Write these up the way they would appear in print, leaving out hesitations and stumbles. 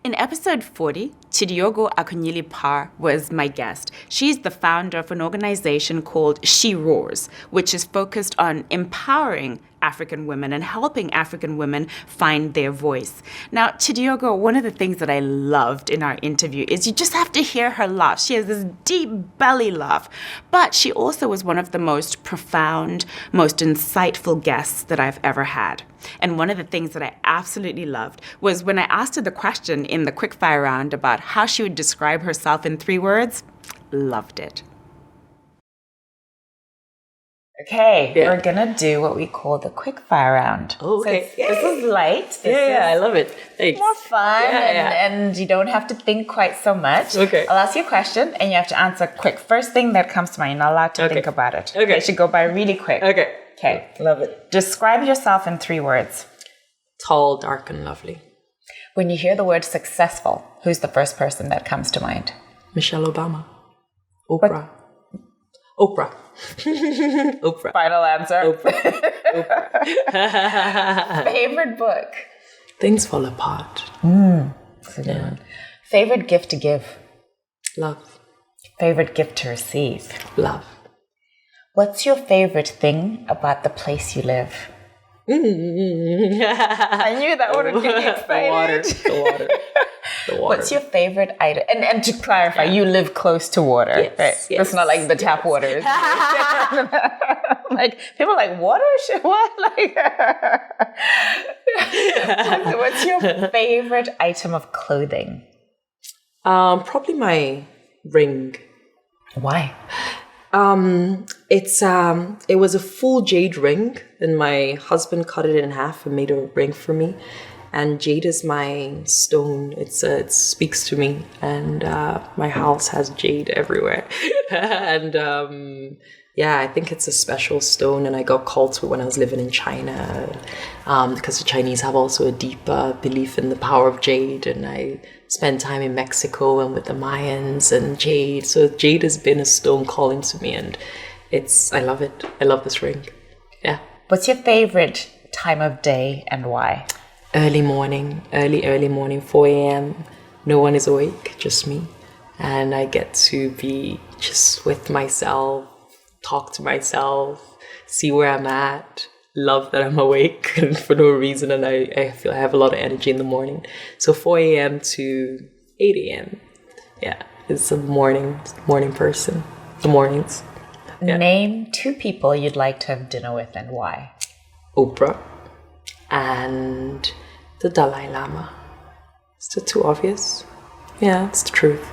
In episode 40, Chidiogo Akunyili-Parr was my guest. She's the founder of an organization called She Roars, which is focused on empowering African women and helping African women find their voice. Now, Chidiogo, one of the things that I loved in our interview is you just have to hear her laugh. She has this deep belly laugh, but she also was one of the most profound, most insightful guests that I've ever had. And one of the things that I absolutely loved was when I asked her the question in the quickfire round about how she would describe herself in 3 words. Loved it. Okay, we're gonna do what we call the quickfire round. Oh, okay. So this is light. This is I love it. Thanks. more fun, and you don't have to think quite so much. Okay. I'll ask you a question, and you have to answer quick. First thing that comes to mind. You're not allowed to think about it. Okay. It should go by really quick. Okay. Love it. Describe yourself in 3 words. Tall, dark, and lovely. When you hear the word successful, who's the first person that comes to mind? Michelle Obama. Oprah. Oprah. Oprah. Final answer. Oprah. Favorite book? Things fall apart. That's a good one. Favorite gift to give? Love. Favorite gift to receive? Love. What's your favorite thing about the place you live? I knew that would get you excited. The water. What's your favorite item? And to clarify, you live close to water, yes, right? Yes, it's not like the tap water. Is like people are like water. What? Like, what's your favorite item of clothing? Probably my ring. Why? It was a full jade ring, and my husband cut it in half and made a ring for me. And jade is my stone. It speaks to me, and my house has jade everywhere. And I think it's a special stone, and I got called to it when I was living in China, because the Chinese have also a deep belief in the power of jade. And I spent time in Mexico and with the Mayans and jade. So jade has been a stone calling to me, and I love it. I love this ring. Yeah. What's your favorite time of day and why? Early morning, 4 a.m. No one is awake, just me. And I get to be just with myself, talk to myself, see where I'm at, love that I'm awake and for no reason. And I feel I have a lot of energy in the morning. So 4 a.m. to 8 a.m. Yeah, it's a morning person. The mornings. Yeah. Name 2 people you'd like to have dinner with and why. Oprah and the Dalai Lama. Is that too obvious? Yeah, it's the truth.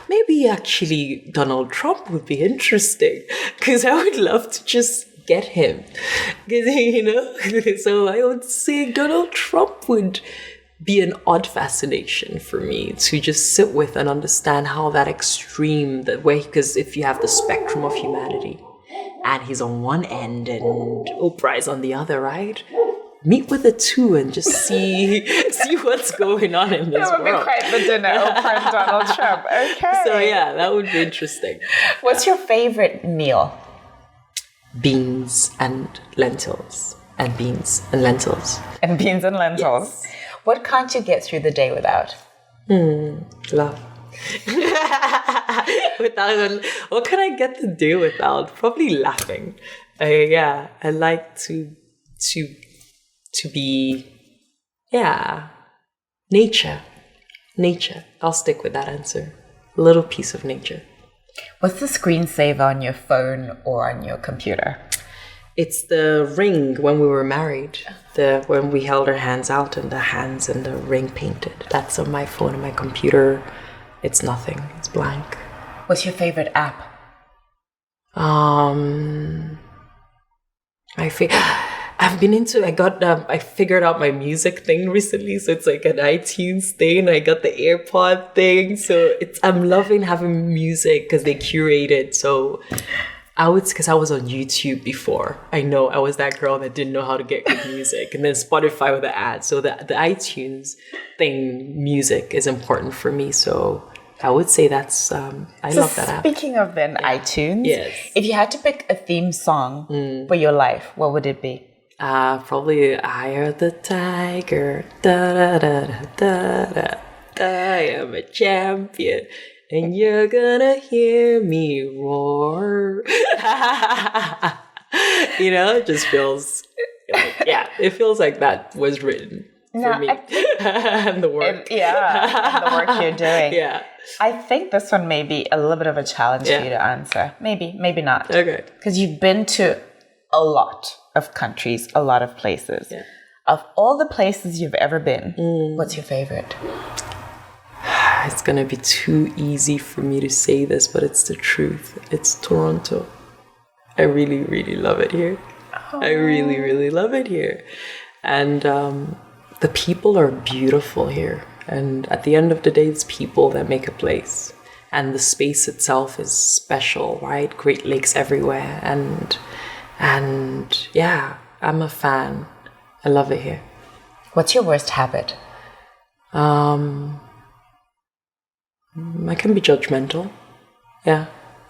Maybe actually Donald Trump would be interesting, because I would love to just get him. So I would say Donald Trump would be an odd fascination for me to just sit with and understand how that extreme, that way, because if you have the spectrum of humanity and he's on one end and Oprah is on the other, right? Meet with the 2 and just see what's going on in this world. That would be quite the dinner, Oprah and Donald Trump. Okay. So yeah, that would be interesting. What's your favorite meal? Beans and lentils. And beans and lentils. And beans and lentils. Yes. What can't you get through the day without? Love. What can I get to do without? Probably laughing. I like to be, nature. I'll stick with that answer. A little piece of nature. What's the screensaver on your phone or on your computer? It's the ring when we were married. When we held our hands out and the hands and the ring painted. That's on my phone and my computer. It's nothing. It's blank. What's your favorite app? I figured out my music thing recently, so it's like an iTunes thing. I got the AirPod thing, so I'm loving having music because they curate it. So because I was on YouTube before. I know I was that girl that didn't know how to get good music, and then Spotify with the ads. So the iTunes thing, music is important for me. So I would say that's I love that app. Speaking of then iTunes, yes. If you had to pick a theme song for your life, what would it be? Probably Eye of the Tiger. Da, da, da, da, da, da. I am a champion, and you're gonna hear me roar. You know, it just feels, it feels like that was written for me. And the work. And the work you're doing. Yeah. I think this one may be a little bit of a challenge for you to answer. Maybe not. Okay. Because you've been to a lot of countries, a lot of places. Yeah. Of all the places you've ever been, what's your favorite? It's going to be too easy for me to say this, but it's the truth. It's Toronto. I really, really love it here. Oh. I really, really love it here. And the people are beautiful here. And at the end of the day, it's people that make a place. And the space itself is special, right? Great Lakes everywhere. And yeah, I'm a fan. I love it here. What's your worst habit? I can be judgmental. Yeah,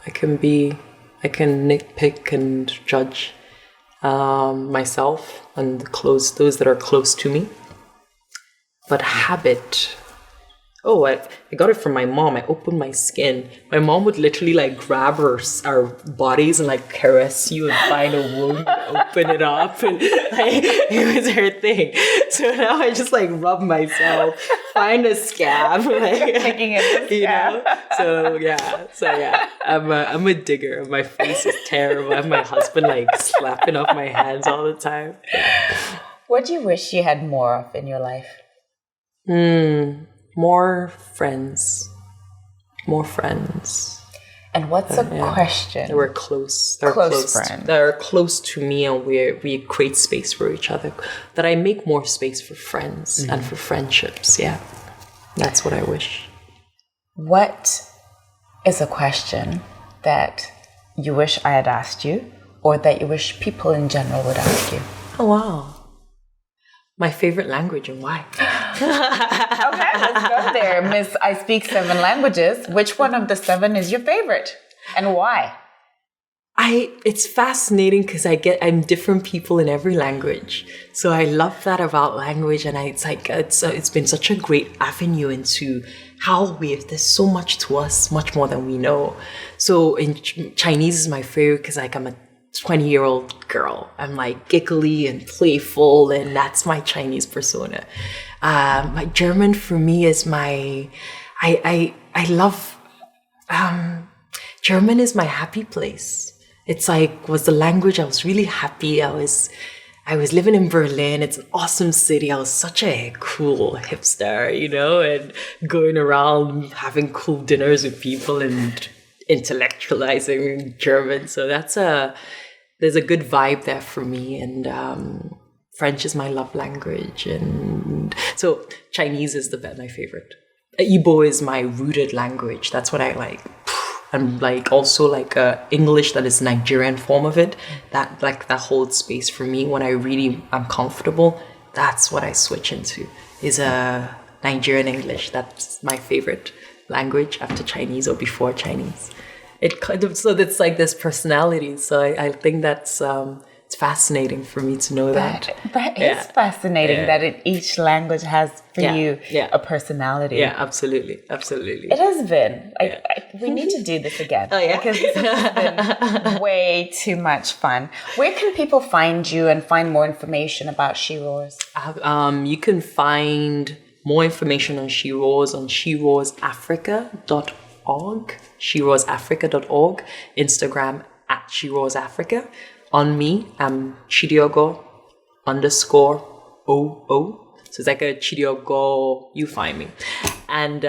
I can nitpick and judge myself and those that are close to me. But habit, I got it from my mom. I opened my skin. My mom would literally like grab our bodies and like caress you and find a wound and open it up. And like, it was her thing. So now I just like rub myself, find a scab. Like, picking at the scab. So yeah. I'm a digger. My face is terrible. I have my husband like slapping off my hands all the time. What do you wish you had more of in your life? More friends. And what's a question? That we're close. Close friends. That are close to me, and we create space for each other. That I make more space for friends and for friendships. Yeah, that's what I wish. What is a question that you wish I had asked you, or that you wish people in general would ask you? Oh, wow. My favorite language and why? Okay, let's go there. Miss, I speak 7 languages. Which one of the 7 is your favorite and why? It's fascinating because I'm different people in every language. So I love that about language, and it's been such a great avenue into how there's so much to us, much more than we know. So in Chinese is my favorite because like I'm a 20-year-old girl. I'm like giggly and playful, and that's my Chinese persona. My German for me is I love German is my happy place. It's like was the language I was really happy. I was living in Berlin. It's an awesome city. I was such a cool hipster, and going around having cool dinners with people and intellectualizing German. So there's a good vibe there for me. And French is my love language. And so Chinese is my favorite. Igbo is my rooted language. That's what I like. And like also like English, that is Nigerian form of it. That holds space for me when I'm comfortable. That's what I switch into is a Nigerian English. That's my favorite language after Chinese or before Chinese. So it's like this personality. So I think that's it's fascinating for me to know that. That is fascinating that each language has for you a personality. Yeah, absolutely. It has been. We need to do this again. Oh, yeah. Because this has been way too much fun. Where can people find you and find more information about She Roars? You can find more information on She Roars on sheroarsafrica.org, sheroarsafrica.org, Instagram at She Roars Africa. On me, I'm Chidiogo _OO. So it's like a Chidiogo, you find me. And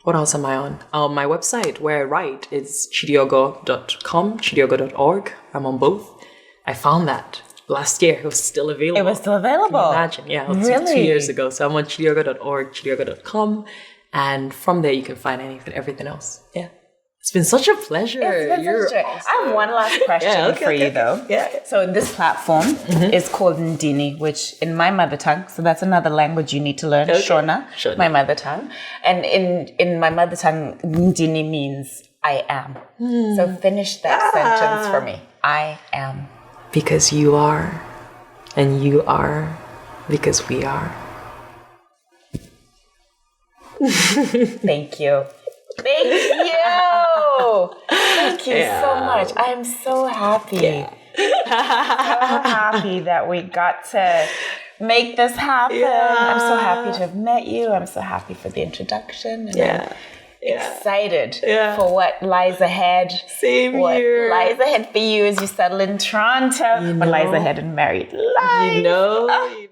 what else am I on? My website where I write is chidiogo.com, chidiogo.org. I'm on both. I found that last year. It was still available. It was still available? Can you imagine? Yeah, it was really? 2 years ago. So I'm on chidiogo.org, chidiogo.com. And from there, you can find everything else. Yeah. It's been such a pleasure. Awesome. I have one last question for you, though. Yeah. So this platform is called Ndini, which in my mother tongue, so that's another language you need to learn, Shona, my mother tongue. And in my mother tongue, Ndini means I am. So finish that sentence for me. I am. Because you are, and you are because we are. Thank you. Thank you. Thank you so much. I am so happy. Yeah. So happy that we got to make this happen. I'm so happy to have met you. I'm so happy for the introduction. And I'm excited for what lies ahead. Same What here. lies ahead for you as you settle in Toronto. What lies ahead in married life. You know.